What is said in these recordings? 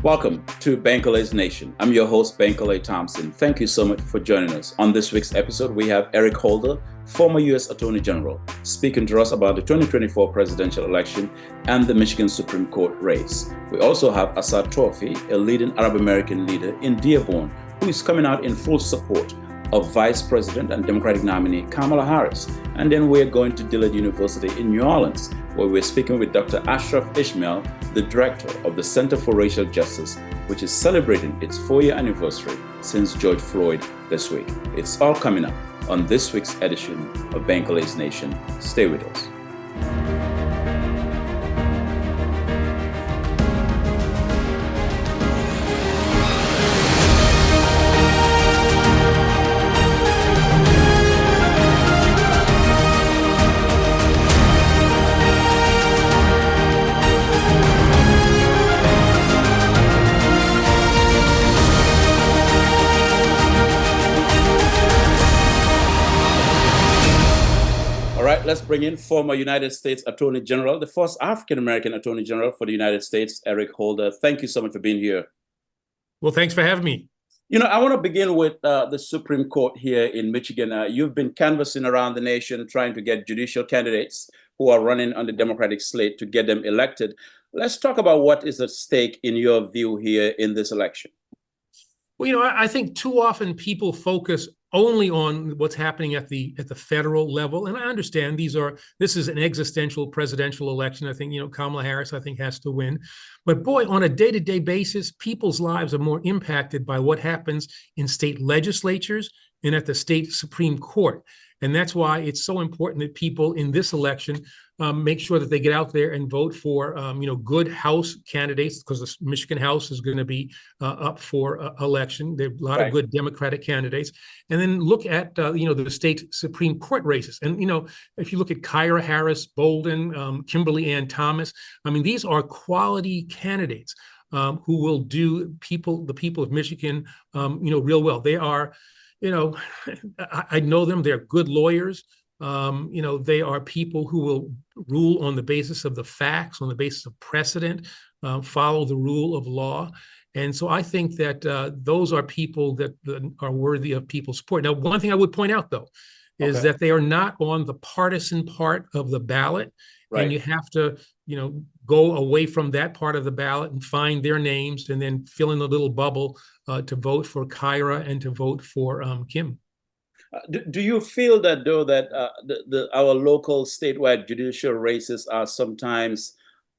Welcome to Bankole's Nation. I'm your host, Bankole Thompson. Thank you so much for joining us. On this week's episode, we have Eric Holder, former U.S. Attorney General, speaking to us about the 2024 presidential election and the Michigan Supreme Court race. We also have Assad Turfe, a leading Arab American leader in Dearborn, who is coming out in full support of Vice President and Democratic nominee Kamala Harris. And then we're going to Dillard University in New Orleans, where we're speaking with Dr. Ashraf Esmail, the director of the Center for Racial Justice, which is celebrating its 4-year anniversary since George Floyd this week. It's all coming up on this week's edition of Bankole's Nation. Stay with us. Let's bring in former United States Attorney General, the first African-American Attorney General for the United States, Eric Holder. Thank you so much for being here. Well, thanks for having me. I want to begin with the Supreme Court here in Michigan. You've been canvassing around the nation trying to get judicial candidates who are running on the Democratic slate to get them elected. Let's talk about what is at stake in your view here in this election. Well, I think too often people focus only on what's happening at the federal level, and I understand this is an existential presidential election. I think Kamala Harris has to win, but boy, on a day-to-day basis, people's lives are more impacted by what happens in state legislatures and at the state Supreme Court. And that's why it's so important that people in this election make sure that they get out there and vote for, good House candidates, because the Michigan House is going to be up for election. There are a lot of good Democratic candidates. And then look at, the state Supreme Court races. And, if you look at Kyra Harris, Bolden, Kimberly Ann Thomas, these are quality candidates who will do the people of Michigan, real well. They are, I know them. They're good lawyers. They are people who will rule on the basis of the facts, on the basis of precedent, follow the rule of law. And so I think that those are people that are worthy of people's support. Now, one thing I would point out, though, is that they are not on the partisan part of the ballot. Right. And you have to, go away from that part of the ballot and find their names and then fill in a little bubble to vote for Kyra and to vote for Kim. Do you feel that, though, that our local statewide judicial races are sometimes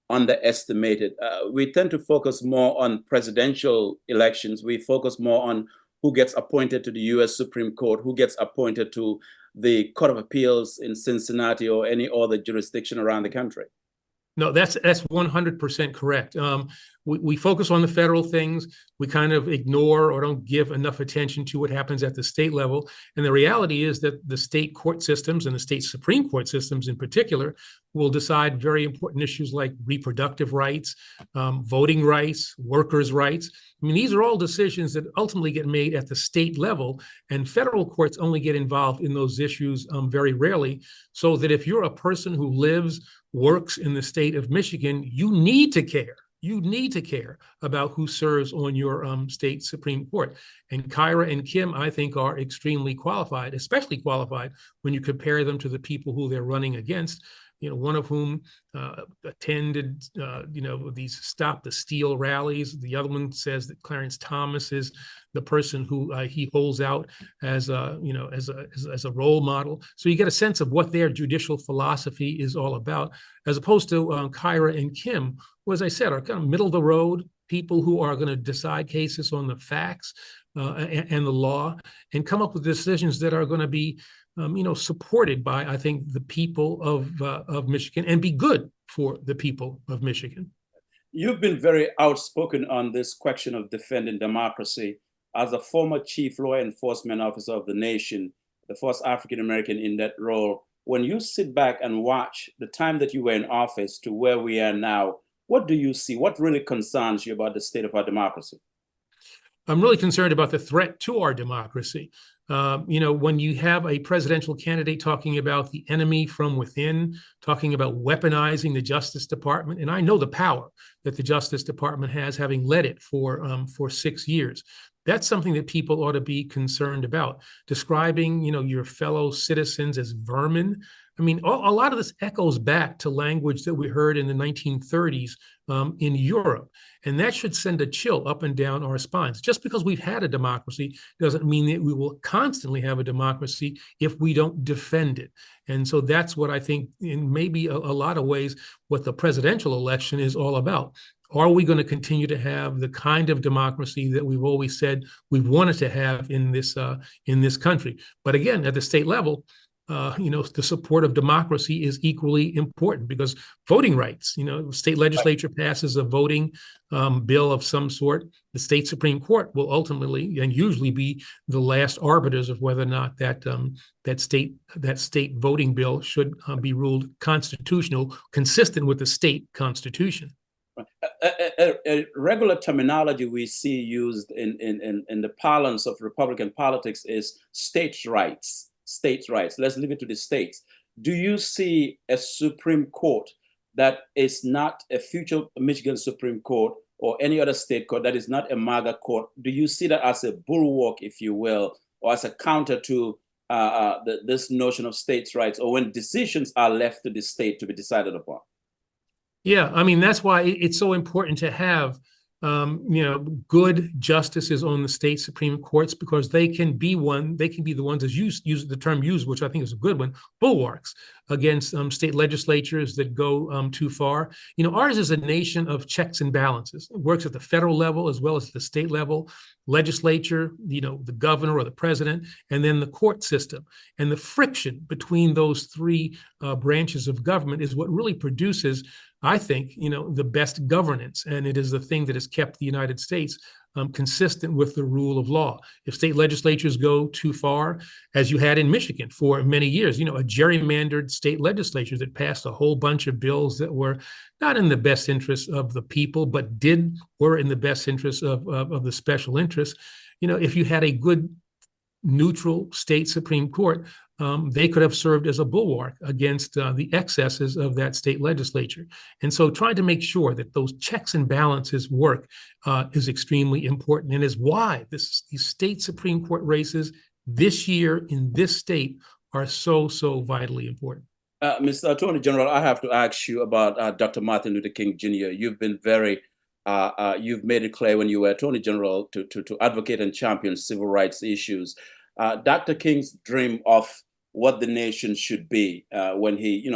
underestimated? We tend to focus more on presidential elections. We focus more on who gets appointed to the U.S. Supreme Court, who gets appointed to the Court of Appeals in Cincinnati or any other jurisdiction around the country. No, that's 100% correct. We focus on the federal things. We kind of ignore or don't give enough attention to what happens at the state level. And the reality is that the state court systems and the state Supreme Court systems in particular will decide very important issues like reproductive rights, voting rights, workers' rights. These are all decisions that ultimately get made at the state level, and federal courts only get involved in those issues very rarely. So that if you're a person who works in the state of Michigan, you need to care. You need to care about who serves on your state Supreme Court. And Kyra and Kim, I think, are extremely qualified, especially qualified when you compare them to the people who they're running against. One of whom attended, these Stop the Steal rallies. The other one says that Clarence Thomas is the person who he holds out as a role model. So you get a sense of what their judicial philosophy is all about, as opposed to Kyra and Kim, who, as I said, are kind of middle of the road people who are going to decide cases on the facts and the law and come up with decisions that are going to be supported by, I think, the people of Michigan and be good for the people of Michigan. You've been very outspoken on this question of defending democracy. As a former chief law enforcement officer of the nation, the first African-American in that role, when you sit back and watch the time that you were in office to where we are now, what do you see? What really concerns you about the state of our democracy? I'm really concerned about the threat to our democracy. When you have a presidential candidate talking about the enemy from within, talking about weaponizing the Justice Department, and I know the power that the Justice Department has, having led it for 6 years. That's something that people ought to be concerned about. Describing, your fellow citizens as vermin. I mean, a lot of this echoes back to language that we heard in the 1930s in Europe. And that should send a chill up and down our spines. Just because we've had a democracy doesn't mean that we will constantly have a democracy if we don't defend it. And so that's what I think, in maybe a lot of ways, what the presidential election is all about. Are we going to continue to have the kind of democracy that we've always said we wanted to have in this country? But again, at the state level, the support of democracy is equally important, because voting rights, state legislature passes a voting bill of some sort. The state Supreme Court will ultimately and usually be the last arbiters of whether or not that state voting bill should be ruled constitutional, consistent with the state constitution. A regular terminology we see used in the parlance of Republican politics is states' rights. States' rights. Let's leave it to the states. Do you see a Supreme Court that is not a future Michigan Supreme Court or any other state court that is not a MAGA court? Do you see that as a bulwark, if you will, or as a counter to this notion of states' rights, or when decisions are left to the state to be decided upon? Yeah, I mean, that's why it's so important to have good justices on the state Supreme Courts, because they can be the ones, as you use the term used, which I think is a good one, bulwarks against state legislatures that go too far. Ours is a nation of checks and balances. It works at the federal level as well as the state level, legislature, the governor or the president, and then the court system. And the friction between those three branches of government is what really produces, I think, the best governance. And it is the thing that has kept the United States consistent with the rule of law. If state legislatures go too far, as you had in Michigan for many years, a gerrymandered state legislature that passed a whole bunch of bills that were not in the best interest of the people, but were in the best interest of the special interests. If you had a good neutral state Supreme Court, they could have served as a bulwark against the excesses of that state legislature. And so trying to make sure that those checks and balances work is extremely important, and is why these state Supreme Court races this year in this state are so vitally important. Mr. Attorney General, I have to ask you about Dr. Martin Luther King Jr. You've been you've made it clear when you were Attorney General to advocate and champion civil rights issues. Dr. King's dream of what the nation should be when he,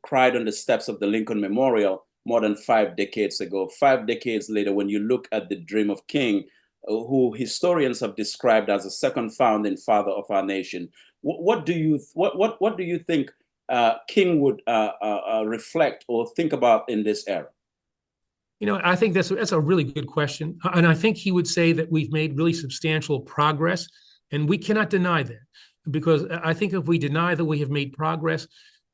cried on the steps of the Lincoln Memorial more than 5 decades ago. 5 decades later, when you look at the dream of King, who historians have described as the second founding father of our nation, what do you think King would reflect or think about in this era? I think that's a really good question. And I think he would say that we've made really substantial progress, and we cannot deny that. Because I think if we deny that we have made progress,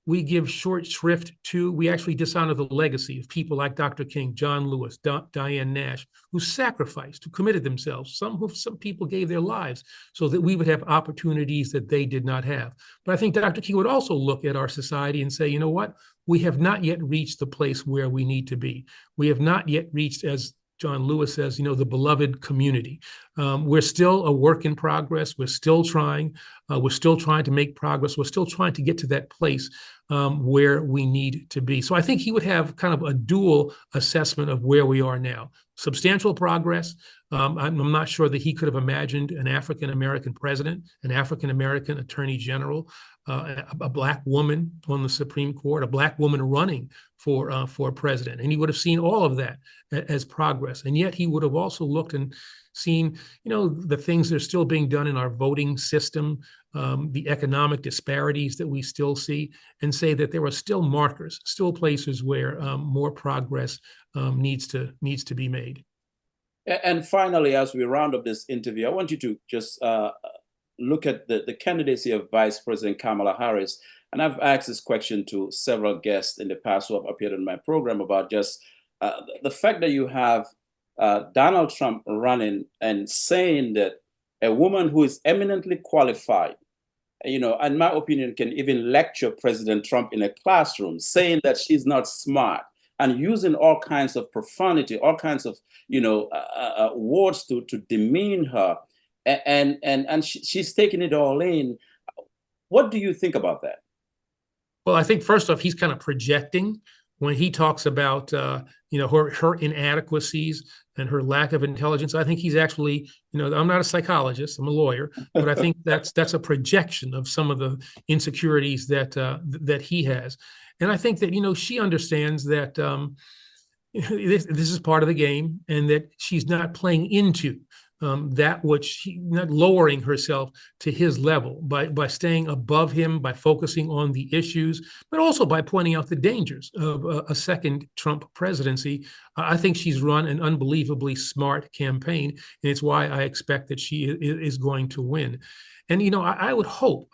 we give short shrift to, we actually dishonor the legacy of people like Dr. King, John Lewis, Diane Nash, who sacrificed, who committed themselves. Some people gave their lives so that we would have opportunities that they did not have. But I think Dr. King would also look at our society and say, you know what? We have not yet reached the place where we need to be. We have not yet reached, as John Lewis says, the beloved community. We're still a work in progress. We're still trying. We're still trying to make progress. We're still trying to get to that place where we need to be. So I think he would have kind of a dual assessment of where we are now. Substantial progress. I'm not sure that he could have imagined an African-American president, an African-American attorney general, a Black woman on the Supreme Court, a Black woman running for president. And he would have seen all of that as progress. And yet he would have also looked and seen, the things that are still being done in our voting system, the economic disparities that we still see, and say that there are still markers, still places where more progress needs to be made. And finally, as we round up this interview, I want you to just look at the candidacy of Vice President Kamala Harris. And I've asked this question to several guests in the past who have appeared on my program about just the fact that you have Donald Trump running and saying that a woman who is eminently qualified, in my opinion, can even lecture President Trump in a classroom, saying that she's not smart and using all kinds of profanity, all kinds of, words to demean her, and she's taking it all in. What do you think about that? Well, I think first off, he's kind of projecting when he talks about her inadequacies and her lack of intelligence. I think he's actually, I'm not a psychologist, I'm a lawyer, but I think that's a projection of some of the insecurities that he has. And I think that she understands that this is part of the game, and that she's not playing into that which not lowering herself to his level by staying above him, by focusing on the issues, but also by pointing out the dangers of a second Trump presidency. I think she's run an unbelievably smart campaign, and it's why I expect that she is going to win. And I would hope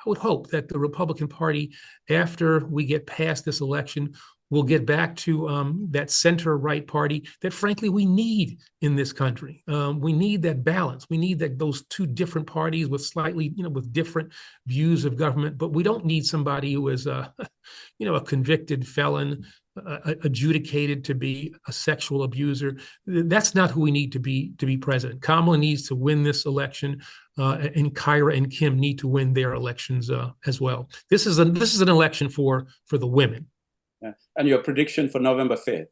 that the Republican Party, after we get past this election, will get back to that center-right party that, frankly, we need in this country. We need that balance. We need those two different parties with slightly, with different views of government. But we don't need somebody who is, a convicted felon, adjudicated to be a sexual abuser. That's not who we need to be president. Kamala needs to win this election, and Kyra and Kim need to win their elections as well. This is an election for the women. Yeah. And your prediction for November 5th?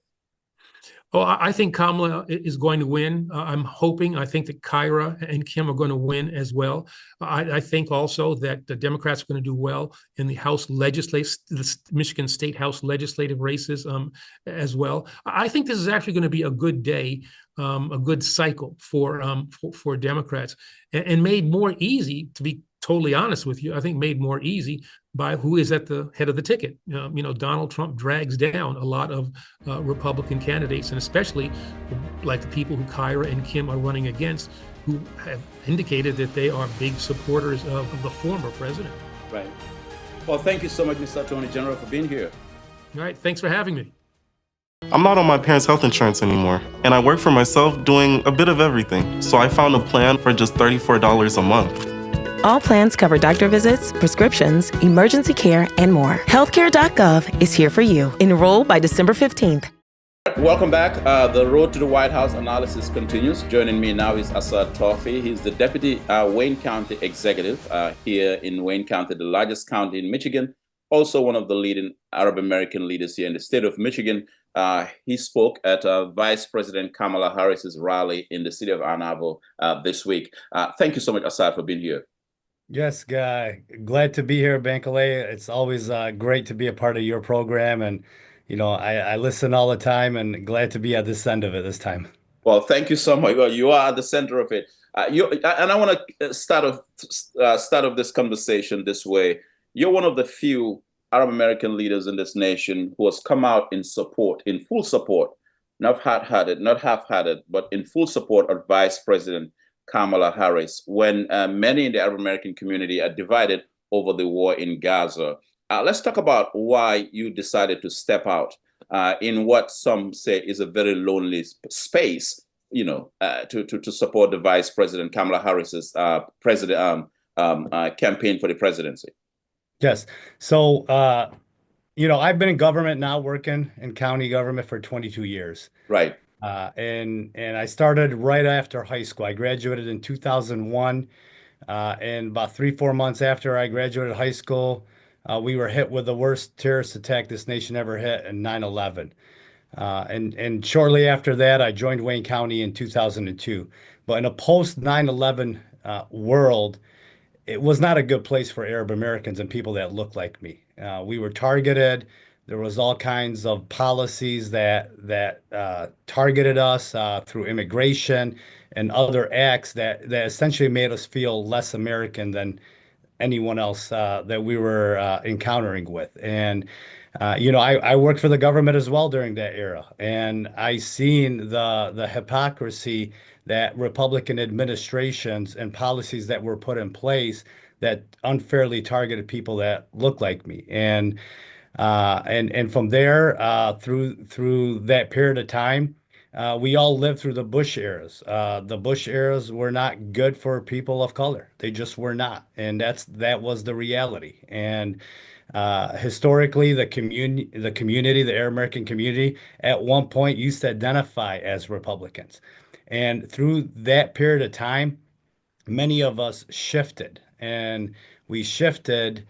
Oh, I think Kamala is going to win. I think that Kyra and Kim are going to win as well. I think also that the Democrats are going to do well in the the Michigan State House legislative races as well. I think this is actually going to be a good day, a good cycle for Democrats, and made more easy, to be totally honest with you, I think made more easy by who is at the head of the ticket. Donald Trump drags down a lot of Republican candidates, and especially like the people who Kyra and Kim are running against, who have indicated that they are big supporters of the former president. Right. Well, thank you so much, Mr. Attorney General, for being here. All right. Thanks for having me. I'm not on my parents' health insurance anymore, and I work for myself doing a bit of everything. So I found a plan for just $34 a month. All plans cover doctor visits, prescriptions, emergency care, and more. Healthcare.gov is here for you. Enroll by December 15th. Welcome back. The Road to the White House analysis continues. Joining me now is Assad Turfe. He's the Deputy Wayne County Executive here in Wayne County, the largest county in Michigan. Also one of the leading Arab American leaders here in the state of Michigan. He spoke at Vice President Kamala Harris's rally in the city of Ann Arbor this week. Thank you so much, Assad, for being here. Yes, Guy. Glad to be here, Bankole. It's always great to be a part of your program. And, I listen all the time, and glad to be at this end of it this time. Well, thank you so much. Well, you are at the center of it. And I want to start off this conversation this way. You're one of the few Arab American leaders in this nation who has come out in full support, not half-hearted, but in full support of Vice President Kamala Harris, when many in the Arab American community are divided over the war in Gaza. Let's talk about why you decided to step out in what some say is a very lonely space, to support the Vice President Kamala Harris's campaign for the presidency. Yes. So, I've been in government now, working in county government for 22 years. Right. And I started right after high school. I graduated in 2001, and about 3-4 months after I graduated high school, we were hit with the worst terrorist attack this nation ever hit in 9/11. And shortly after that, I joined Wayne County in 2002. But in a post 9/11 world, it was not a good place for Arab Americans and people that look like me. We were targeted. There was all kinds of policies that targeted us through immigration and other acts that essentially made us feel less American than anyone else that we were encountering with. And I worked for the government as well during that era, and I seen the hypocrisy that Republican administrations and policies that were put in place that unfairly targeted people that look like me. And from there, through that period of time, we all lived through the Bush eras. The Bush eras were not good for people of color. They just were not, and that was the reality. And historically, the Arab American community, at one point used to identify as Republicans, and through that period of time, many of us shifted, and we shifted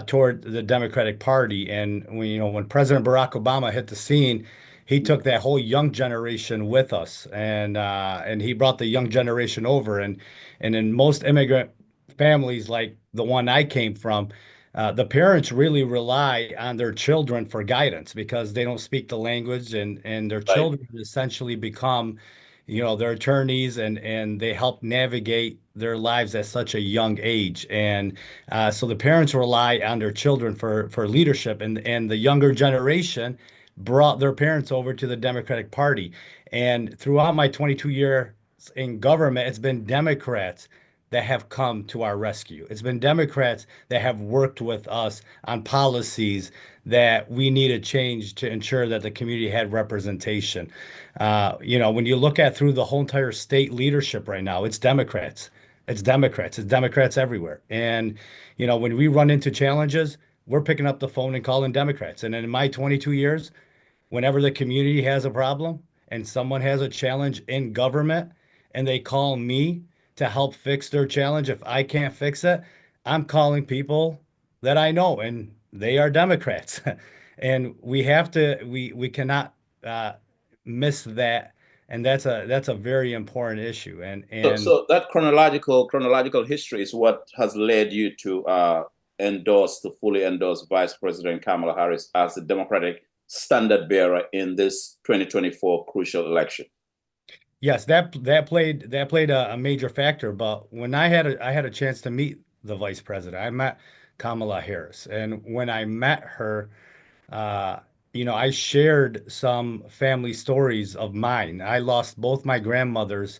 toward the Democratic Party. And when President Barack Obama hit the scene, he took that whole young generation with us, and he brought the young generation over. And in most immigrant families, like the one I came from, the parents really rely on their children for guidance because they don't speak the language, and their Right. children essentially become their attorneys, and they help navigate their lives at such a young age. And so the parents rely on their children for leadership, and the younger generation brought their parents over to the Democratic Party. And throughout my 22 years in government, it's been Democrats that have come to our rescue. It's been Democrats that have worked with us on policies that we needed change to ensure that the community had representation. When you look at through the whole entire state leadership right now, it's Democrats. It's Democrats. It's Democrats everywhere. And, when we run into challenges, we're picking up the phone and calling Democrats. And in my 22 years, whenever the community has a problem and someone has a challenge in government and they call me to help fix their challenge, if I can't fix it, I'm calling people that I know, and they are Democrats. And we cannot miss that. And that's a very important issue. So that chronological history is what has led you to fully endorse Vice President Kamala Harris as the Democratic standard bearer in this 2024 crucial election. Yes, that played a major factor. But when I had a chance to meet the vice president, I met Kamala Harris, and when I met her, uh, I shared some family stories of mine. I lost both my grandmothers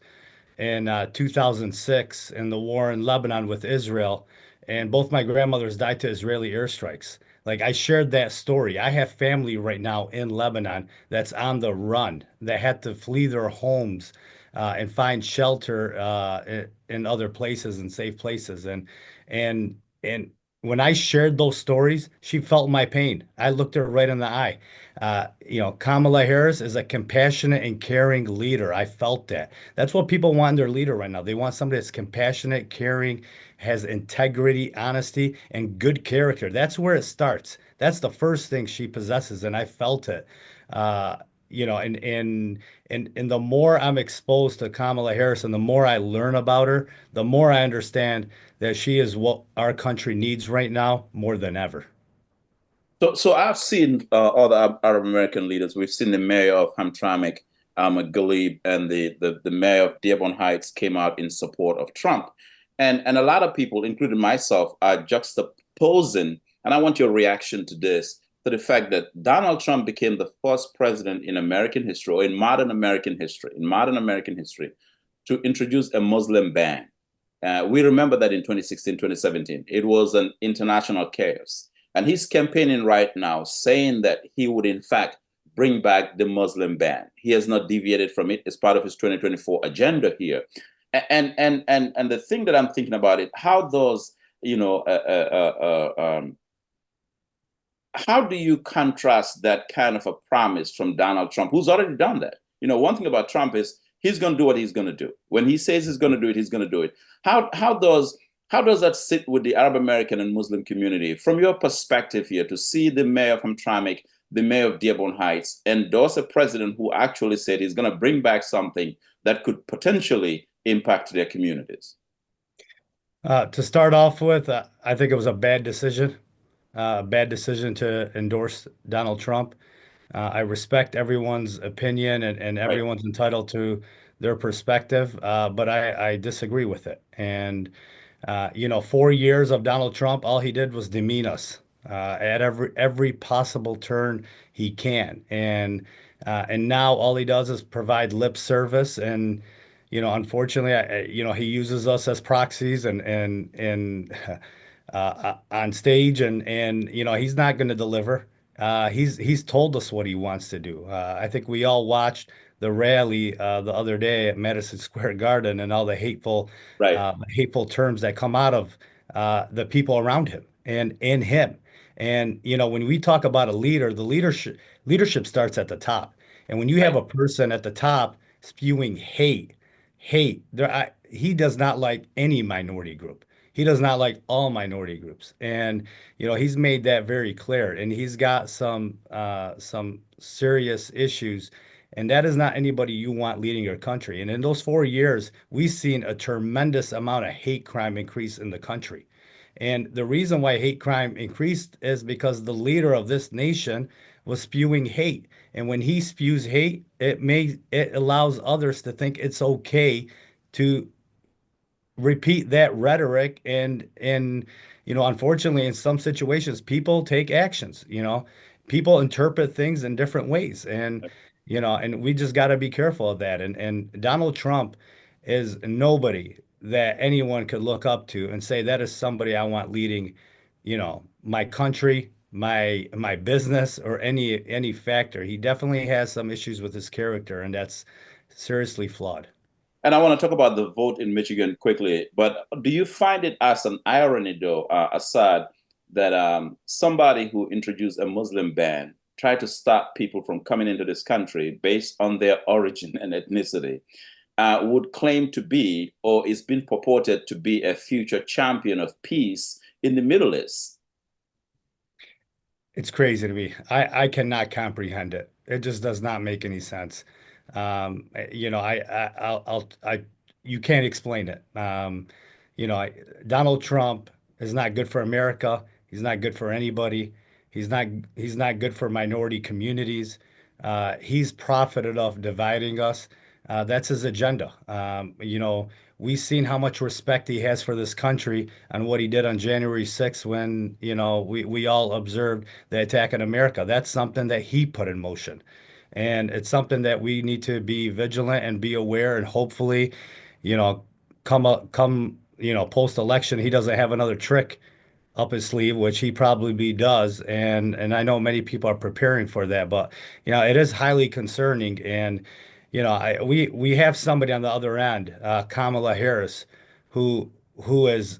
in 2006 in the war in Lebanon with Israel, and both my grandmothers died to Israeli airstrikes. Like, I shared that story. I have family right now in Lebanon that's on the run, that had to flee their homes and find shelter in other places and safe places. And when I shared those stories, she felt my pain. I looked her right in the eye. Kamala Harris is a compassionate and caring leader. I felt that. That's what people want in their leader right now. They want somebody that's compassionate, caring, has integrity, honesty, and good character. That's where it starts. That's the first thing she possesses, and I felt it. Uh, and the more I'm exposed to Kamala Harris and the more I learn about her, the more I understand that she is what our country needs right now more than ever. So I've seen other Arab American leaders. We've seen the mayor of Hamtramck, Galib, and the mayor of Dearborn Heights came out in support of Trump. And a lot of people, including myself, are juxtaposing, and I want your reaction to this, to the fact that Donald Trump became the first president in American history, or in modern American history, to introduce a Muslim ban. We remember that in 2016, 2017, it was an international chaos. And he's campaigning right now saying that he would, in fact, bring back the Muslim ban. He has not deviated from it as part of his 2024 agenda here. And the thing that I'm thinking about it, how does, how do you contrast that kind of a promise from Donald Trump, who's already done that? One thing about Trump is he's going to do what he's going to do. When he says he's going to do it, he's going to do it. How does that sit with the Arab American and Muslim community, from your perspective here, to see the mayor of Hamtramck, the mayor of Dearborn Heights, endorse a president who actually said he's going to bring back something that could potentially impact their communities? To start off with, I think it was a bad decision. Bad decision to endorse Donald Trump. I respect everyone's opinion, and everyone's entitled to their perspective, but I disagree with it. And 4 years of Donald Trump, all he did was demean us at every possible turn he can. And now all he does is provide lip service. And unfortunately, he uses us as proxies and on stage, and he's not going to deliver. He's told us what he wants to do. I think we all watched the rally the other day at Madison Square Garden and all the Right. hateful terms that come out of the people around him and in him. And when we talk about a leader, the leadership starts at the top. And when you have Right. a person at the top spewing hate, he does not like any minority group. He does not like all minority groups. And he's made that very clear. And he's got some serious issues. And that is not anybody you want leading your country. And in those 4 years, we've seen a tremendous amount of hate crime increase in the country. And the reason why hate crime increased is because the leader of this nation was spewing hate. And when he spews hate, it allows others to think it's okay to repeat that rhetoric. And unfortunately, in some situations, people take actions. People interpret things in different ways. And we just got to be careful of that. And Donald Trump is nobody that anyone could look up to and say that is somebody I want leading, my country, my business, or any factor. He definitely has some issues with his character, and that's seriously flawed. And I want to talk about the vote in Michigan quickly, but do you find it as an irony, though, Assad, that somebody who introduced a Muslim ban tried to stop people from coming into this country based on their origin and ethnicity, would claim to be, or is being purported to be, a future champion of peace in the Middle East? It's crazy to me. I cannot comprehend it. It just does not make any sense. You can't explain it. Donald Trump is not good for America. He's not good for anybody. He's not he's not good for minority communities. He's profited off dividing us. That's his agenda. We've seen how much respect he has for this country and what he did on January 6th when, we all observed the attack on America. That's something that he put in motion. And it's something that we need to be vigilant and be aware, and hopefully, you know, post election, he doesn't have another trick up his sleeve, which he probably does. And I know many people are preparing for that, but it is highly concerning. And we have somebody on the other end, Kamala Harris, who is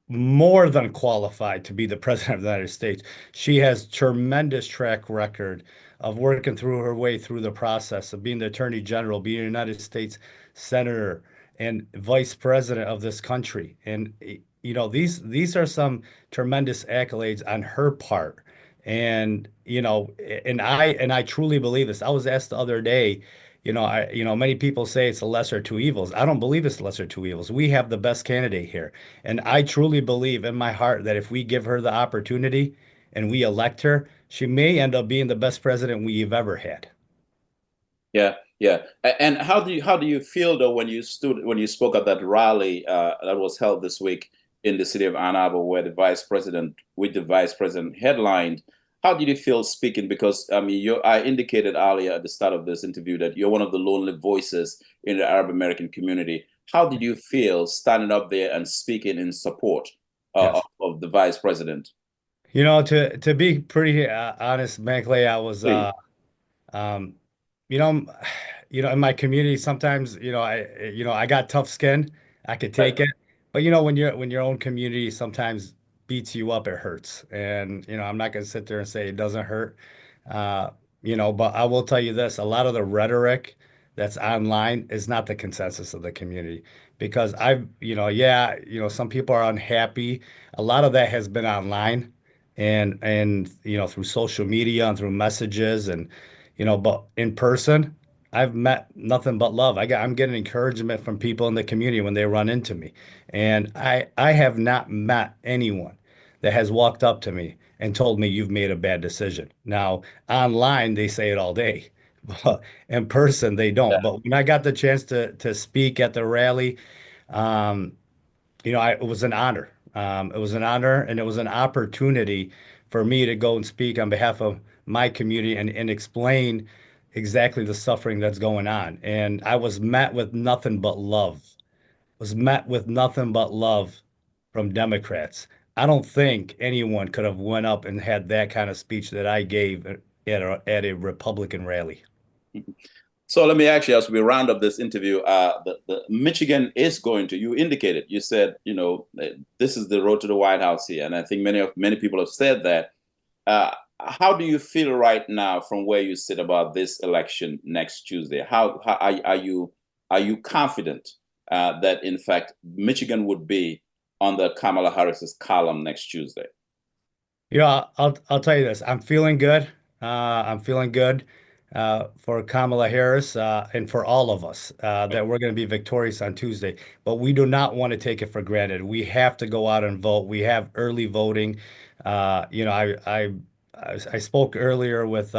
more than qualified to be the president of the United States. She has tremendous track record of working through her way through the process of being the attorney general, being a United States senator and vice president of this country. And these are some tremendous accolades on her part. And I truly believe this. I was asked the other day, many people say it's the lesser of two evils. I don't believe it's the lesser of two evils. We have the best candidate here. And I truly believe in my heart that if we give her the opportunity and we elect her, she may end up being the best president we've ever had. Yeah, yeah. And how do you feel, though, when you spoke at that rally that was held this week in the city of Ann Arbor, where the vice president headlined? How did you feel speaking? Because I mean, I indicated earlier at the start of this interview that you're one of the lonely voices in the Arab American community. How did you feel standing up there and speaking in support Yes. of the vice president? To be pretty honest, Bankole, I was Please. um, you know, in my community, sometimes, I got tough skin. I could Right. take it. But when your own community sometimes beats you up, it hurts. And I'm not gonna sit there and say it doesn't hurt. Uh, but I will tell you this, a lot of the rhetoric that's online is not the consensus of the community. Because yeah, some people are unhappy. A lot of that has been online and through social media and through messages and but in person, I've met nothing but love. I'm getting encouragement from people in the community when they run into me. And I have not met anyone that has walked up to me and told me you've made a bad decision. Now, online they say it all day, but in person they don't. But when I got the chance to speak at the rally, um, it was an honor. It was an honor and it was an opportunity for me to go and speak on behalf of my community and explain exactly the suffering that's going on. And I was met with nothing but love. Was met with nothing but love from Democrats. I don't think anyone could have went up and had that kind of speech that I gave at a Republican rally. So let me ask you, as we round up this interview, the Michigan is going to, you indicated, you said, this is the road to the White House here. And I think many people have said that. How do you feel right now from where you sit about this election next Tuesday? How are you confident that in fact Michigan would be on the Kamala Harris's column next Tuesday? Yeah, I'll tell you this. I'm feeling good. I'm feeling good for Kamala Harris and for all of us that we're going to be victorious on Tuesday. But we do not want to take it for granted. We have to go out and vote. We have early voting. I spoke earlier with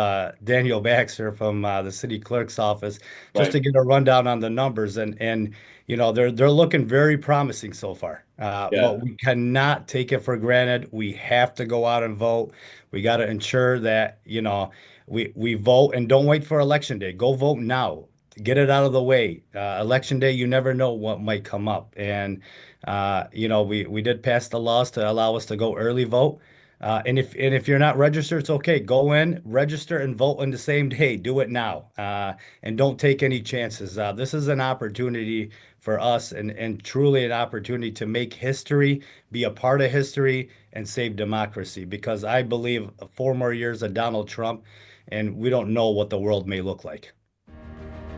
Daniel Baxter from the city clerk's office just to Right. get a rundown on the numbers, and they're looking very promising so far. Yeah. But we cannot take it for granted. We have to go out and vote. We got to ensure that we vote and don't wait for election day. Go vote now. Get it out of the way. Election day, you never know what might come up. And we did pass the laws to allow us to go early vote. And if you're not registered, it's okay. Go in, register, and vote on the same day. Do it now, and don't take any chances. This is an opportunity for us, and truly an opportunity to make history, be a part of history, and save democracy. Because I believe 4 more years of Donald Trump, and we don't know what the world may look like.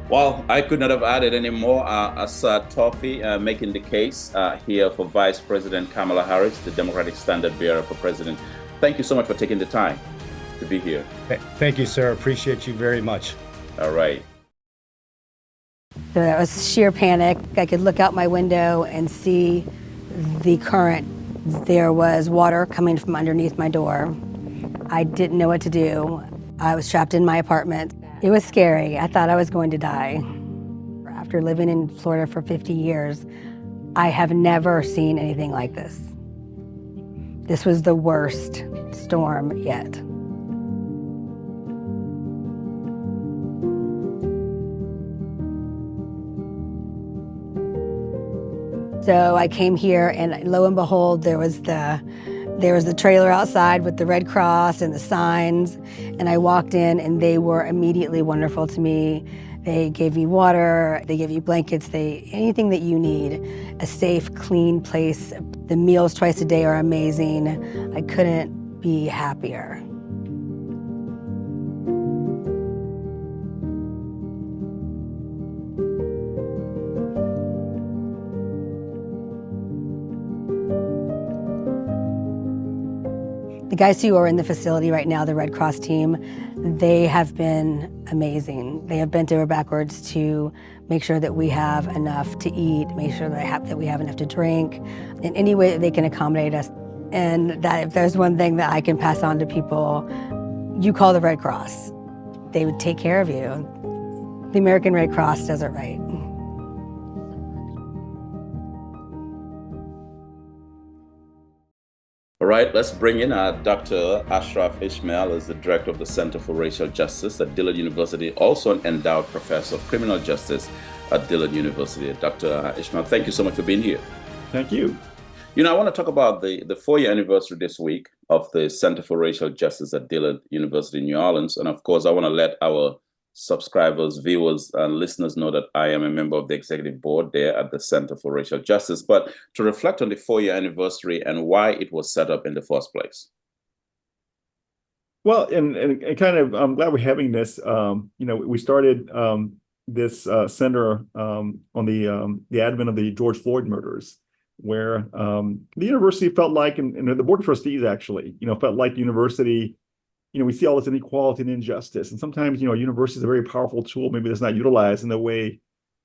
Well, I could not have added any more. Assad Turfe making the case here for Vice President Kamala Harris, the Democratic standard bearer for president. Thank you so much for taking the time to be here. Thank you, sir. Appreciate you very much. All right. So that was sheer panic. I could look out my window and see the current. There was water coming from underneath my door. I didn't know what to do. I was trapped in my apartment. It was scary. I thought I was going to die. After living in Florida for 50 years, I have never seen anything like this. This was the worst storm yet. So I came here, and lo and behold, there was the trailer outside with the Red Cross and the signs, and I walked in, and they were immediately wonderful to me. They gave me water, they gave you blankets, anything that you need, a safe, clean place. The meals twice a day are amazing. I couldn't be happier. The guys who are in the facility right now, the Red Cross team, they have been amazing. They have bent over backwards to make sure that we have enough to eat, make sure that we have enough to drink, in any way that they can accommodate us. And that if there's one thing that I can pass on to people, you call the Red Cross. They would take care of you. The American Red Cross does it right. All right, let's bring in Dr. Ashraf Esmail, is the director of the Center for Racial Justice at Dillard University, also an endowed professor of criminal justice at Dillard University. Dr. Esmail, thank you so much for being here. Thank you. I want to talk about the 4-year anniversary this week of the Center for Racial Justice at Dillard University in New Orleans. And of course, I want to let our subscribers, viewers, and listeners know that I am a member of the executive board there at the Center for Racial Justice, but to reflect on the 4-year anniversary and why it was set up in the first place. Well, and kind of, I'm glad we're having this. We started this center on the advent of the George Floyd murders, where the university felt like, and the board of trustees actually, felt like the university, we see all this inequality and injustice, and sometimes, university is a very powerful tool, maybe that's not utilized in the way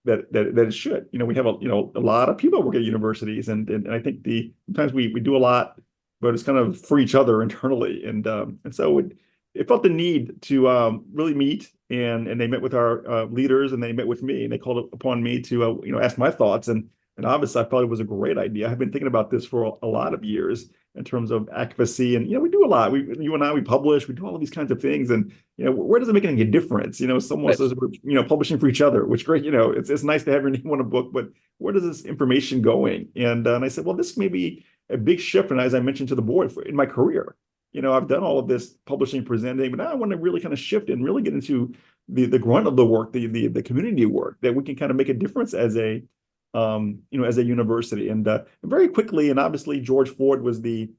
that it should. We have a lot of people work at universities, and I think sometimes we do a lot, but it's kind of for each other internally, and so it felt the need to really meet, and they met with our leaders, and they met with me, and they called upon me to ask my thoughts, and obviously I thought it was a great idea. I've been thinking about this for a lot of years in terms of advocacy, and we do a lot. You and I, we publish, we do all of these kinds of things, and where does it make any difference? Someone says we're publishing for each other, which great. It's nice to have your name on a book, but where does this information going? And I said, well, this may be a big shift, and as I mentioned to the board, in my career, I've done all of this publishing, presenting, but now I want to really kind of shift and really get into the grunt of the work, the community work, that we can kind of make a difference as a as a university. And very quickly, and obviously George Floyd was the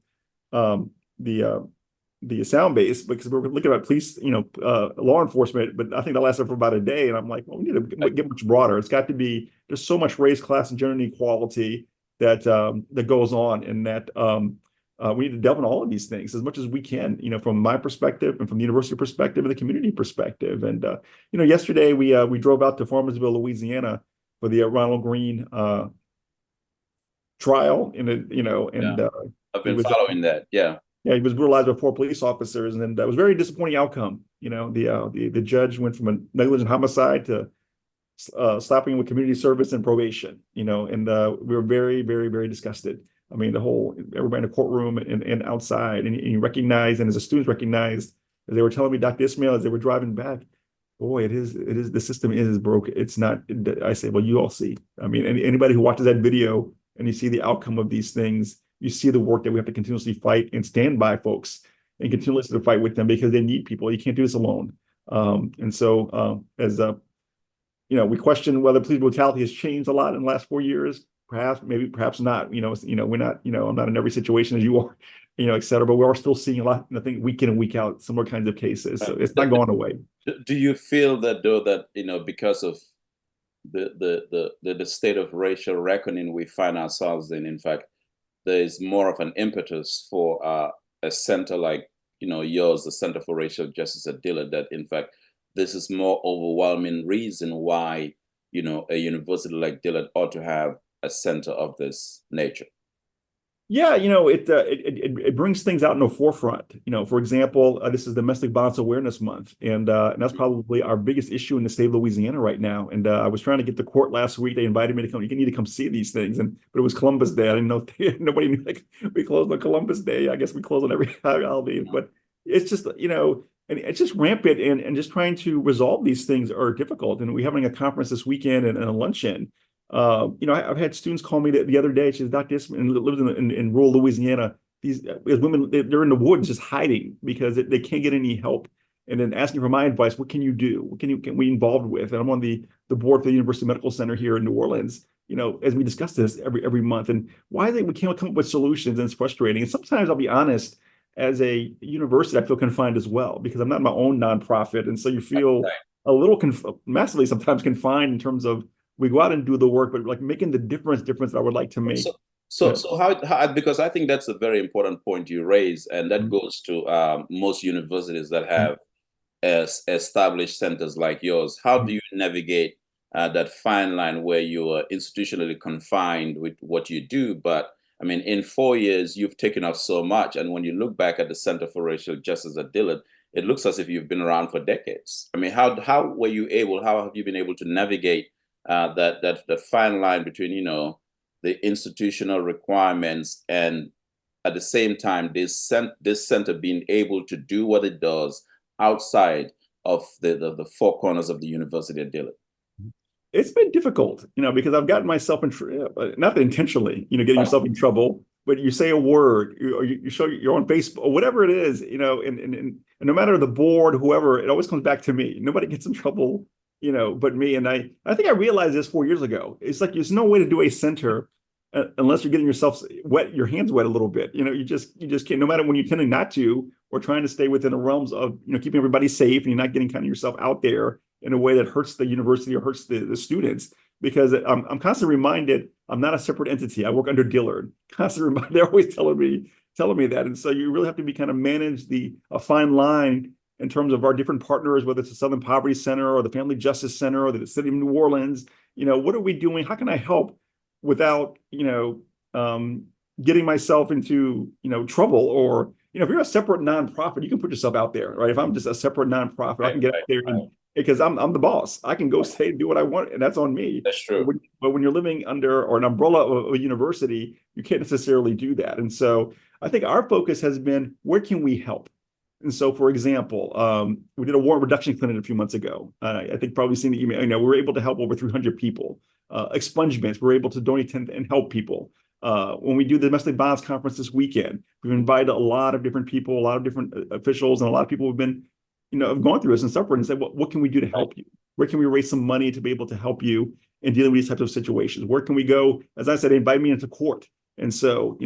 sound base, because we were looking at police, law enforcement, but I think that lasted for about a day. And I'm like, well, we need to get much broader. It's got to be, there's so much race, class, and gender inequality that that goes on, and that we need to delve into all of these things as much as we can, from my perspective and from the university perspective and the community perspective. And yesterday we drove out to Farmersville, Louisiana, for the Ronald Greene trial, and I've been following that. Yeah, he was brutalized by 4 police officers, and that was a very disappointing outcome. The judge went from a negligent homicide to slapping with community service and probation. And we were very, very, very disgusted. I mean, everybody in the courtroom and outside, and you recognize, and as the students recognized, as they were telling me, Dr. Esmail, as they were driving back, boy, it is, the system is broke. It's not, I say, well, you all see. I mean, anybody who watches that video and you see the outcome of these things, you see the work that we have to continuously fight and stand by folks and continuously to fight with them, because they need people. You can't do this alone. And so as we question whether police brutality has changed a lot in the last 4 years. Perhaps, maybe, perhaps not. We're not. I'm not in every situation as you are, et cetera. But we are still seeing a lot. I think week in and week out, similar kinds of cases. So it's not going away. Do you feel that, though, that because of the state of racial reckoning we find ourselves in fact, there is more of an impetus for a center like yours, the Center for Racial Justice at Dillard, that in fact this is more overwhelming reason why a university like Dillard ought to have a center of this nature? Yeah, it brings things out in the forefront. For example, this is Domestic Violence Awareness Month, and that's probably our biggest issue in the state of Louisiana right now. And I was trying to get to court last week. They invited me to come. You need to come see these things, but it was Columbus Day. I didn't know nobody knew. Like, we closed on Columbus Day. I guess we close on every holiday, but it's just and it's just rampant, and just trying to resolve these things are difficult. And we're having a conference this weekend and a luncheon. I've had students call me the other day. She says, Dr. Esmail, lives in rural Louisiana. These women, they're in the woods just hiding because they can't get any help. And then asking for my advice, what can you do? What can we involved with? And I'm on the board for the University Medical Center here in New Orleans, as we discuss this every month. And why we can't come up with solutions, and it's frustrating. And sometimes, I'll be honest, as a university, I feel confined as well, because I'm not my own nonprofit. And so you feel a little massively sometimes confined in terms of, we go out and do the work, but like making the difference I would like to make. So how, because I think that's a very important point you raise, and that goes to most universities that have established centers like yours. How do you navigate that fine line where you are institutionally confined with what you do, but I mean, in 4 years, you've taken off so much. And when you look back at the Center for Racial Justice at Dillard, it looks as if you've been around for decades. I mean, how have you been able to navigate that fine line between, the institutional requirements and at the same time, this center being able to do what it does outside of the 4 corners of the university at Dillard? It's been difficult, because I've gotten myself in, not intentionally, getting yourself in trouble, but you say a word, or you show you're on Facebook, or whatever it is, and no matter the board, whoever, it always comes back to me. Nobody gets in trouble, but me. And I think I realized this 4 years ago. It's like, there's no way to do a center unless you're getting yourself wet, your hands wet a little bit. You just can't, no matter when you're tending not to, or trying to stay within the realms of, keeping everybody safe, and you're not getting kind of yourself out there in a way that hurts the university or hurts the students. Because I'm constantly reminded I'm not a separate entity. I work under Dillard. Constantly reminded, they're always telling me that. And so you really have to be kind of manage a fine line in terms of our different partners, whether it's the Southern Poverty Center or the Family Justice Center or the City of New Orleans. What are we doing? How can I help without, getting myself into, trouble? Or, if you're a separate nonprofit, you can put yourself out there, right? If I'm just a separate nonprofit, I can get out there because I'm the boss. I can go say, do what I want, and that's on me. That's true. But when you're living under or an umbrella of a university, you can't necessarily do that. And so I think our focus has been, where can we help? And so, for example, we did a warrant reduction clinic a few months ago. I think probably seen the email. We were able to help over 300 people. Expungements, we were able to donate and help people. When we do the domestic violence conference this weekend, we've invited a lot of different people, a lot of different officials, and a lot of people who've been have gone through this and suffered and said, what can we do to help you? Where can we raise some money to be able to help you in dealing with these types of situations? Where can we go? As I said, they invite me into court. And so,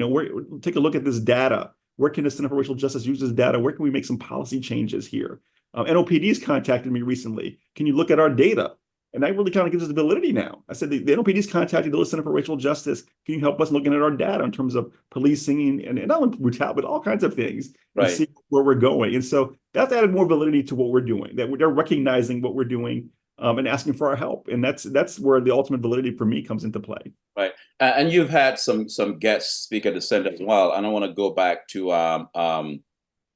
take a look at this data. Where can the Center for Racial Justice use this data? Where can we make some policy changes here? NOPD's contacted me recently. Can you look at our data? And that really kind of gives us validity now. I said, the NOPD's contacted the Center for Racial Justice. Can you help us looking at our data in terms of policing and not only brutality, but all kinds of things, and see where we're going? And so that's added more validity to what we're doing, that they're recognizing what we're doing and asking for our help. And that's where the ultimate validity for me comes into play. Right. And you've had some guests speak at the center as well. And I want to go back to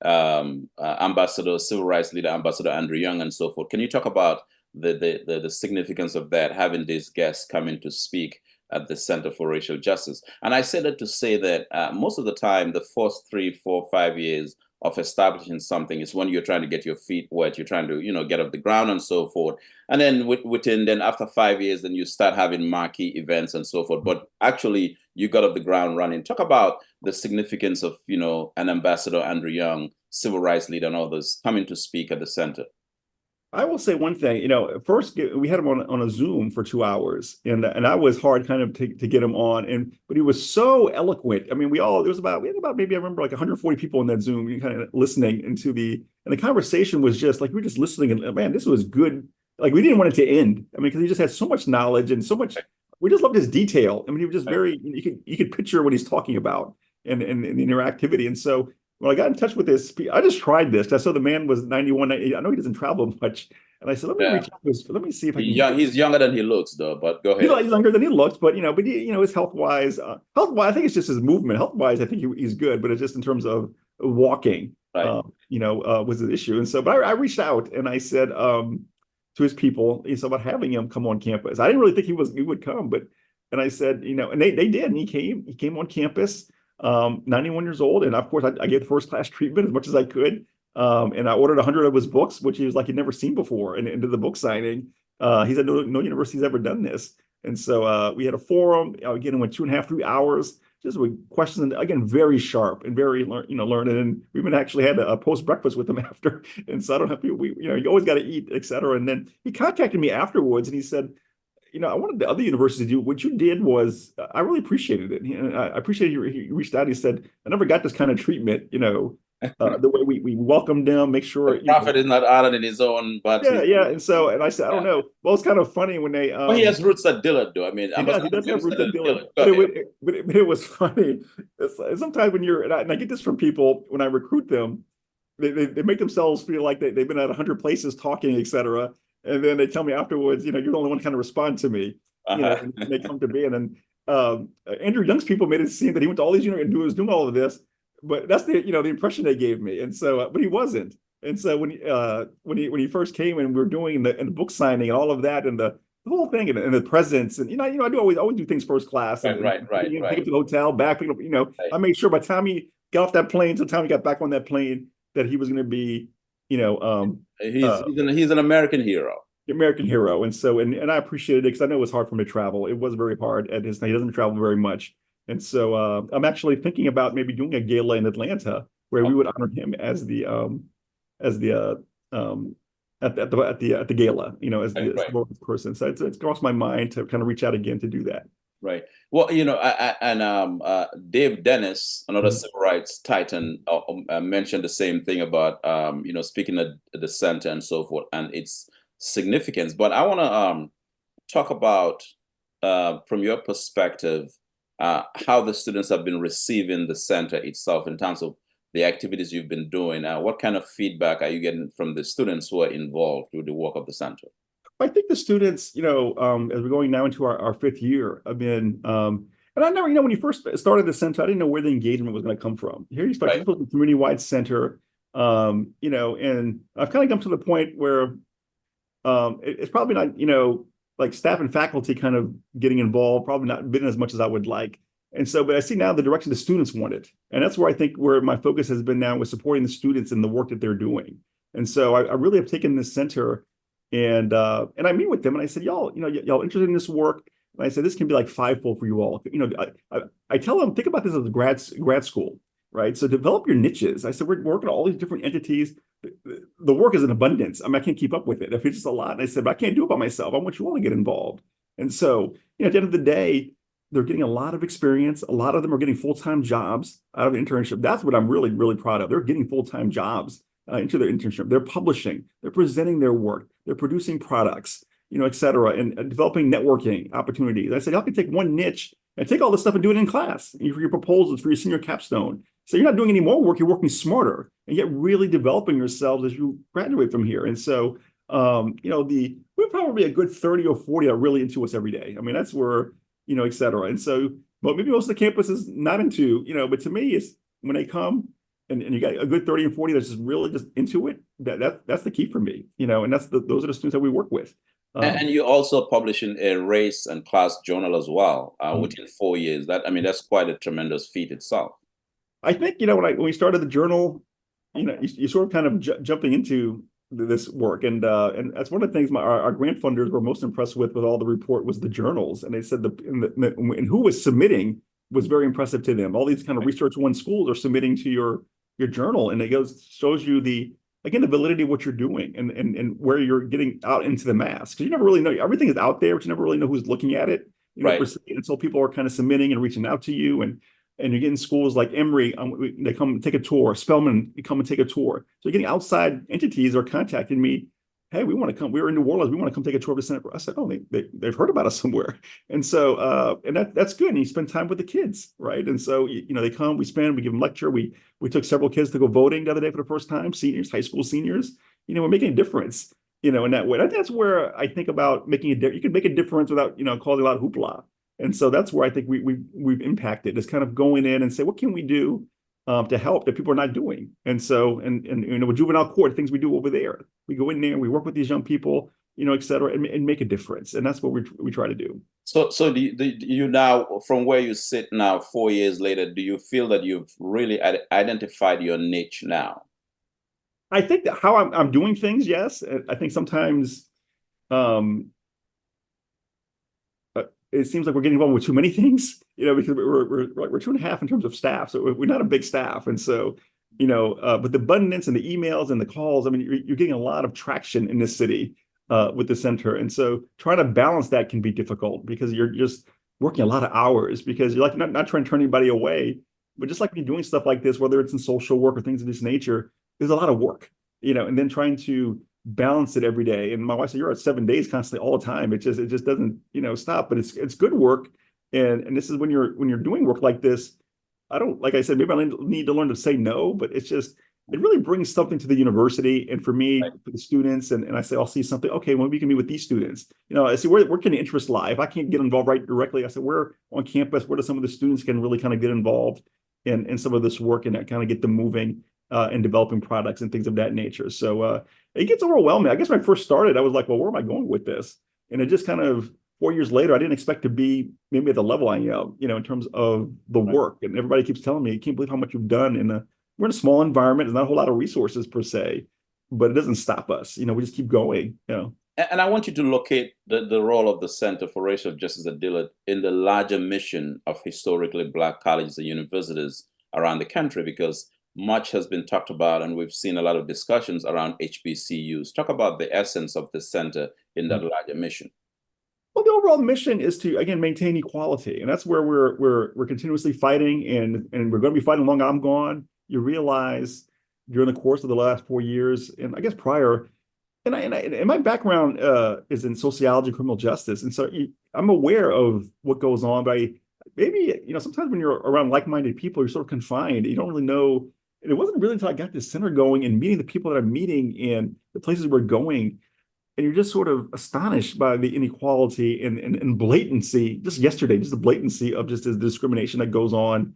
Ambassador, Civil Rights Leader, Ambassador Andrew Young and so forth. Can you talk about the significance of that, having these guests come in to speak at the Center for Racial Justice? And I say that to say that most of the time, the first 3, 4, 5 years of establishing something is when you're trying to get your feet wet, you're trying to, get off the ground and so forth. And then then after 5 years, then you start having marquee events and so forth. But actually, you got off the ground running. Talk about the significance of, an Ambassador Andrew Young, Civil Rights Leader, and others coming to speak at the center. I will say one thing, first we had him on a Zoom for 2 hours, and I was hard kind of to get him on, but he was so eloquent. I mean, we had about maybe I remember like 140 people in that Zoom, kind of listening and the conversation was just like we were just listening, and man, this was good. Like we didn't want it to end. I mean, because he just had so much knowledge and so much. We just loved his detail. I mean, he was just very. You could picture what he's talking about and the interactivity, and so. Well, I got in touch with this. I just tried this. I saw the man was 91. I know he doesn't travel much. And I said, let me reach out to this. Let me see if I can. He's younger than he looks, though, but go ahead. He's younger than he looks, but, his health-wise, I think it's just his movement. Health-wise, I think he's good, but it's just in terms of walking, was an issue. And so, but I reached out and I said to his people, about having him come on campus. I didn't really think he would come, and I said, and they did. And he came on campus. 91 years old, and of course I gave the first class treatment as much as I could, and I ordered 100 of his books, which he was like he'd never seen before, and into the book signing. He said no university's ever done this, and so we had a forum. Again, it went 2.5, 3 hours just with questions, and again very sharp and very learned. And we even actually had a post breakfast with him after, and so I don't have people. You always got to eat, etc. And then he contacted me afterwards, and he said, I wanted the other universities to do what you did was I really appreciated it. I appreciated he reached out. He said, I never got this kind of treatment, the way we welcomed them, make sure. The prophet is not honored in his own, but yeah. And I said, I don't know. Well, it's kind of funny when they. He has roots at Dillard, though. I mean, he does have roots at Dillard. But it was funny. Sometimes when and I get this from people when I recruit them, they make themselves feel like they've been at 100 places talking, etc. And then they tell me afterwards, you're the only one kind of respond to me. And they come to me. And then Andrew Young's people made it seem that he went to all these and was doing all of this, but that's the impression they gave me. And so, but he wasn't. And so when he first came and we were doing the book signing and all of that and the whole thing and the presents and I do always do things first class. Right. Pick up to the hotel, back, pick up. I made sure by the time he got off that plane, till the time he got back on that plane, that he was going to be. He's an American hero. American hero, and so and I appreciated it because I know it was hard for him to travel. It was very hard at his. He doesn't travel very much, and so I'm actually thinking about maybe doing a gala in Atlanta where we would honor him as the at the gala, as the person. So it's crossed my mind to kind of reach out again to do that. Right. Well, Dave Dennis, another civil rights titan, mentioned the same thing about, speaking at the center and so forth, and its significance. But I want to talk about, from your perspective, how the students have been receiving the center itself in terms of the activities you've been doing. What kind of feedback are you getting from the students who are involved with the work of the center? I think the students, as we're going now into our 5th year, have been, and I never, when you first started the center, I didn't know where the engagement was going to come from. Here you start with a community-wide center, and I've kind of come to the point where it's probably not, like staff and faculty kind of getting involved, probably not been as much as I would like. And so, but I see now the direction the students want it. And that's where I think where my focus has been now with supporting the students in the work that they're doing. And so I really have taken this center and I meet with them and I said, y'all interested in this work? And I said, this can be like fivefold for you all. I tell them, think about this as a grad school, right? So develop your niches. I said, we're working on all these different entities. the work is in abundance. I mean, I can't keep up with it. If it's just a lot, and I said, but I can't do it by myself. I want you all to get involved. And so, at the end of the day, they're getting a lot of experience. A lot of them are getting full-time jobs out of the internship. That's what I'm really, really proud of. They're getting full-time jobs into their internship. They're publishing, they're presenting their work, they're producing products, et cetera, and developing networking opportunities. I said, y'all can take one niche and take all this stuff and do it in class for your proposals, for your senior capstone. So you're not doing any more work, you're working smarter and yet really developing yourselves as you graduate from here. And so, we're probably a good 30 or 40 are really into us every day. I mean, that's where, et cetera. And so, but maybe most of the campus is not into, but to me, it's when they come and you got a good 30 and 40 that's just really just into it, that's the key for me, and those are the students that we work with. And you also publish in a race and class journal as well within 4 years. That's quite a tremendous feat itself. I think, when we started the journal, you sort of kind of jumping into this work. And that's one of the things our grant funders were most impressed with all the report was the journals. And they said and who was submitting was very impressive to them. All these kind of Research One schools are submitting to your journal. And it shows you the validity of what you're doing and where you're getting out into the mass. Because you never really know. Everything is out there, but you never really know who's looking at it. Right. And so people are kind of submitting and reaching out to you. And you're getting schools like Emory, they come and take a tour. Spelman, you come and take a tour. So you're getting outside entities are contacting me. Hey, we want to come. We're in New Orleans. We want to come take a tour of the Center. I said, oh, they've heard about us somewhere. And so, and that's good. And you spend time with the kids, right? And so, they come, we give them lecture. We took several kids to go voting the other day for the first time, seniors, high school seniors. We're making a difference, in that way. That's where I think about making a difference. You can make a difference without, causing a lot of hoopla. And so that's where I think we've impacted is kind of going in and say, what can we do to help that people are not doing? And so, and with juvenile court, things we do over there, we go in there, we work with these young people, et cetera, and make a difference. And that's what we try to do. So do you now, from where you sit now, 4 years later, do you feel that you've really identified your niche now? I think that how I'm doing things, yes. I think sometimes, it seems like we're getting involved with too many things, because we're 2.5 in terms of staff. So we're not a big staff. And so, but the abundance and the emails and the calls, you're getting a lot of traction in this city with the center. And so trying to balance that can be difficult because you're just working a lot of hours because you're like not trying to turn anybody away, but just like when you're doing stuff like this, whether it's in social work or things of this nature, there's a lot of work, and then trying to balance it every day. And my wife said, you're at 7 days constantly all the time. It just doesn't, stop, but it's good work. And this is when you're doing work like this, like I said, maybe I need to learn to say no, but it really brings something to the university. And for me, right, for the students, and I say, I'll see something. Okay, well, we can meet with these students. I see where can the interest lie? If I can't get involved right directly, I said, where on campus, where do some of the students can really kind of get involved in some of this work and kind of get them moving and developing products and things of that nature. So it gets overwhelming. I guess when I first started, I was like, well, where am I going with this? And it just kind of 4 years later, I didn't expect to be maybe at the level I am, in terms of the work. And everybody keeps telling me, I can't believe how much you've done. We're in a small environment. There's not a whole lot of resources per se, but it doesn't stop us. We just keep going, And I want you to locate the role of the Center for Racial Justice at Dillard in the larger mission of historically Black colleges and universities around the country, because much has been talked about, and we've seen a lot of discussions around HBCUs. Talk about the essence of the center in that larger mission. Well, the overall mission is to, again, maintain equality, and that's where we're continuously fighting, and we're going to be fighting long I'm gone. You realize during the course of the last 4 years, and I guess prior, and my background is in sociology, criminal justice, and so I'm aware of what goes on. But maybe sometimes when you're around like-minded people, you're sort of confined. You don't really know. And it wasn't really until I got this center going and meeting the people that I'm meeting and the places we're going, and you're just sort of astonished by the inequality and blatancy. Just yesterday, just the blatancy of just the discrimination that goes on,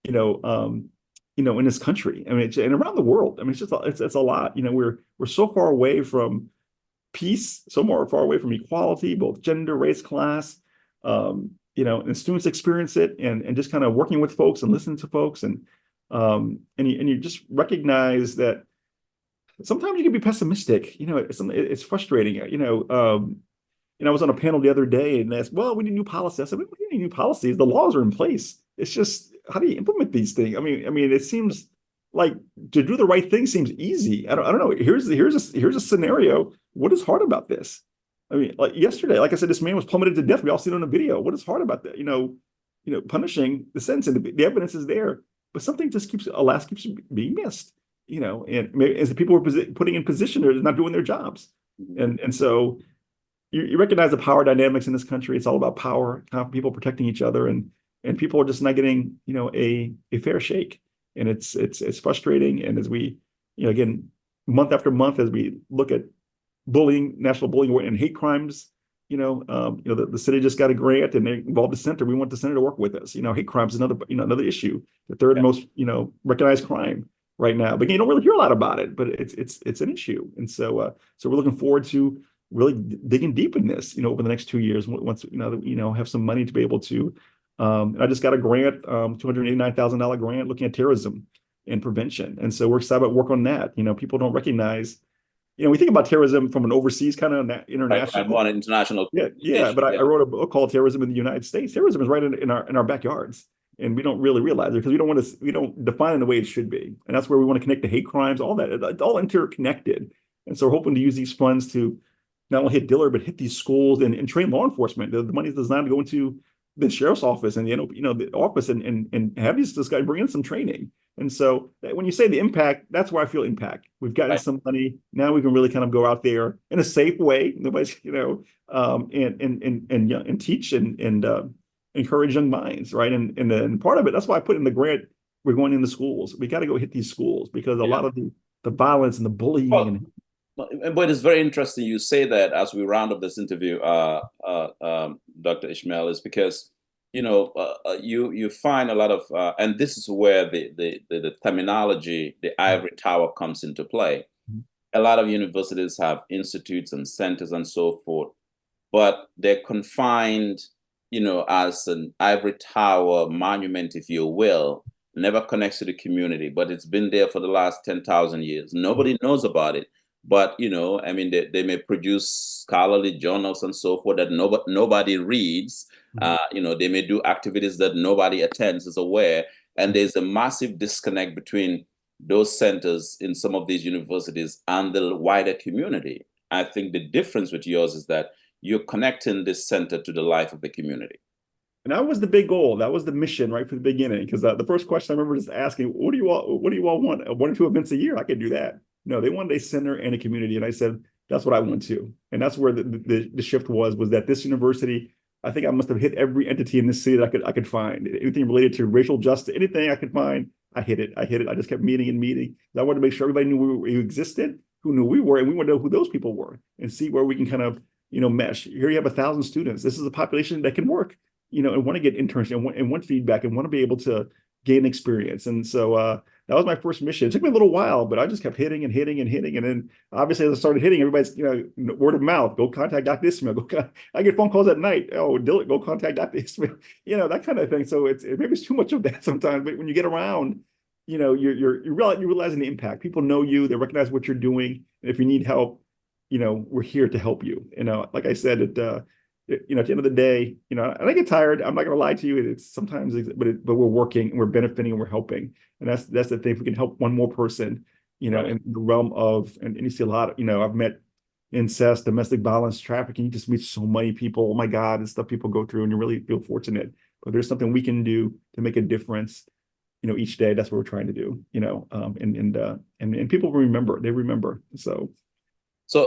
in this country. And around the world. It's a lot. We're so far away from peace, so far away from equality, both gender, race, class. And students experience it, and just kind of working with folks and listening to folks, and you just recognize that sometimes you can be pessimistic. It's frustrating. I was on a panel the other day and they asked, well, we need new policies. I said, we don't need new policies. The laws are in place. It's just, how do you implement these things? It seems like to do the right thing seems easy. I don't know. Here's a scenario. What is hard about this? I mean, like yesterday, like I said, this man was plummeted to death. We all seen it on the video. What is hard about that? Punishing the sentence, and the evidence is there, but something just alas, keeps being missed. And maybe as the people we're putting in position are not doing their jobs, and so you recognize the power dynamics in this country. It's all about power, people protecting each other, and people are just not getting a fair shake, and it's frustrating. And as we again month after month, as we look at bullying, national bullying and hate crimes, the city just got a grant and they involved the center. We want the center to work with us. Hate crimes is another issue, the third most recognized crime right now. But you don't really hear a lot about it, but it's an issue. And so we're looking forward to really digging deep in this, over the next 2 years, once have some money to be able to. I just got a grant, $289,000 grant looking at terrorism and prevention, and so we're excited about work on that. People don't recognize. We think about terrorism from an overseas kind of international. Right, on an international. Yeah. But I wrote a book called "Terrorism in the United States." Terrorism is right in our backyards, and we don't really realize it because we don't define it the way it should be, and that's where we want to connect the hate crimes, all that. It's all interconnected, and so we're hoping to use these funds to not only hit Dillard but hit these schools and train law enforcement. The money is designed to go into the sheriff's office and the office and have this guy bring in some training. And so when you say the impact, that's where I feel impact. We've gotten some money. Now we can really kind of go out there in a safe way. Nobody's, and teach and encourage young minds, right? And part of it, that's why I put in the grant, we're going in the schools. We got to go hit these schools because a lot of the violence and the bullying. But it's very interesting you say that as we round up this interview, Dr. Esmail, is because you find a lot of, and this is where the terminology, the ivory tower, comes into play. A lot of universities have institutes and centers and so forth, but they're confined, as an ivory tower monument, if you will, never connects to the community, but it's been there for the last 10,000 years. Nobody knows about it. But, they may produce scholarly journals and so forth that nobody reads. They may do activities that nobody attends, is aware. And there's a massive disconnect between those centers in some of these universities and the wider community. I think the difference with yours is that you're connecting this center to the life of the community. And that was the big goal. That was the mission right from the beginning. Because the first question I remember just asking, what do you all want? 1 or 2 events a year? I could do that. No, they wanted a center and a community. And I said, that's what I want too. And that's where the shift was that this university, I think I must have hit every entity in this city that I could find. Anything related to racial justice, anything I could find, I hit it. I just kept meeting and meeting. I wanted to make sure everybody knew we existed, who knew we were, and we wanted to know who those people were and see where we can kind of, mesh. Here you have 1,000 students. This is a population that can work, and want to get internships and want feedback and want to be able to gain experience. And so that was my first mission. It took me a little while, but I just kept hitting. And then obviously as I started hitting, everybody's, word of mouth, go contact Dr. Esmail. I get phone calls at night. Oh, Dillard, go contact Dr. Esmail, that kind of thing. So maybe it's too much of that sometimes, but when you get around, you're realizing the impact. People know you, they recognize what you're doing. And if you need help, we're here to help you. Like I said, at the end of the day, and I get tired. I'm not going to lie to you. It's sometimes, but we're working and we're benefiting and we're helping. And that's the thing. If we can help one more person, in the realm of, and you see a lot, I've met incest, domestic violence, trafficking. You just meet so many people. Oh my God, and stuff people go through, and you really feel fortunate. But there's something we can do to make a difference, each day. That's what we're trying to do, and people remember. They remember. So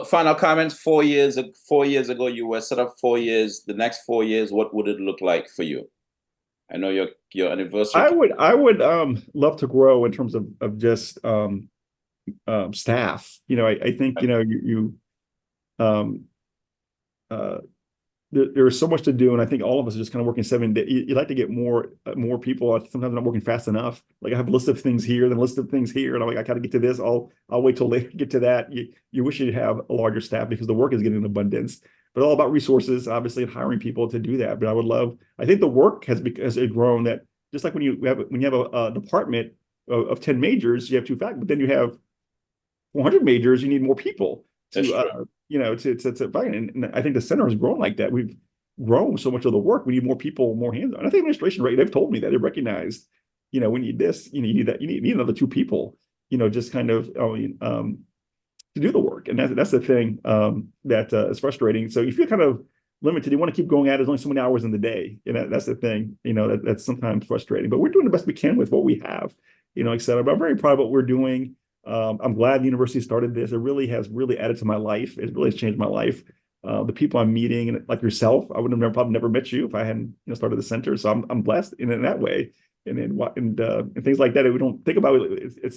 final comments. 4 years ago, you were set up 4 years. The next 4 years, what would it look like for you? I know your anniversary. I would love to grow in terms of just staff. I think there's so much to do, and I think all of us are just kind of working 7 days. You'd like to get more people. Sometimes I'm not working fast enough. Like I have a list of things here, then a list of things here, and I'm like, I got to get to this. I'll wait till later to get to that. You wish you'd have a larger staff because the work is getting in abundance. But all about resources, obviously, and hiring people to do that. But I think the work has grown. That just like when you have a department of 10 majors, you have 2 faculty, but then you have 400 majors, you need more people to find. And I think the center has grown like that. We've grown so much of the work. We need more people, more hands on. I think administration, right? They've told me that they recognize we need this, you need that, you need another two people, just kind of to do the work. And that's the thing that is frustrating. So if you're kind of limited, you want to keep going at it. There's only so many hours in the day. That's the thing, that's sometimes frustrating, but we're doing the best we can with what we have, et cetera. But I'm very proud of what we're doing. I'm glad the university started this. It really has added to my life. It really has changed my life. The people I'm meeting, and like yourself, I would have probably never met you if I hadn't started the center. So I'm blessed in that way. And things like that we don't think about.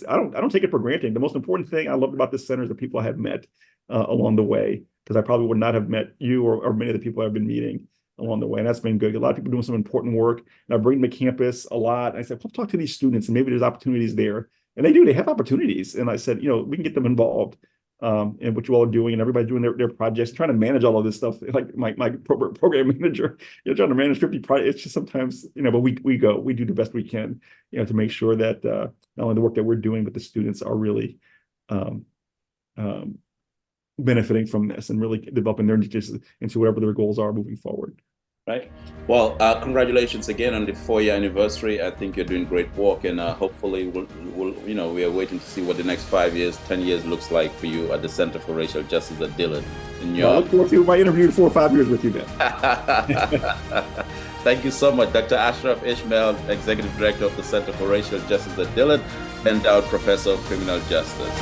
I don't take it for granted. The most important thing I loved about this center is the people I have met along the way, because I probably would not have met you or many of the people I've been meeting along the way. And that's been good. A lot of people doing some important work, and I bring them to campus a lot. And I said, talk to these students, and maybe there's opportunities there. And they have opportunities. And I said, we can get them involved in what you all are doing, and everybody's doing their projects, trying to manage all of this stuff. Like my program manager, trying to manage 50 projects. It's just sometimes, but we do the best we can, to make sure that not only the work that we're doing, but the students are really benefiting from this and really developing their niches into whatever their goals are moving forward. Right. Well, congratulations again on the 4-year anniversary. I think you're doing great work, and hopefully we'll we are waiting to see what the next 5 years, 10 years looks like for you at the Center for Racial Justice at Dillard. I look forward to my interview in 4 or 5 years with you then. Thank you so much, Dr. Ashraf Esmail, Executive Director of the Center for Racial Justice at Dillard, endowed Professor of Criminal Justice.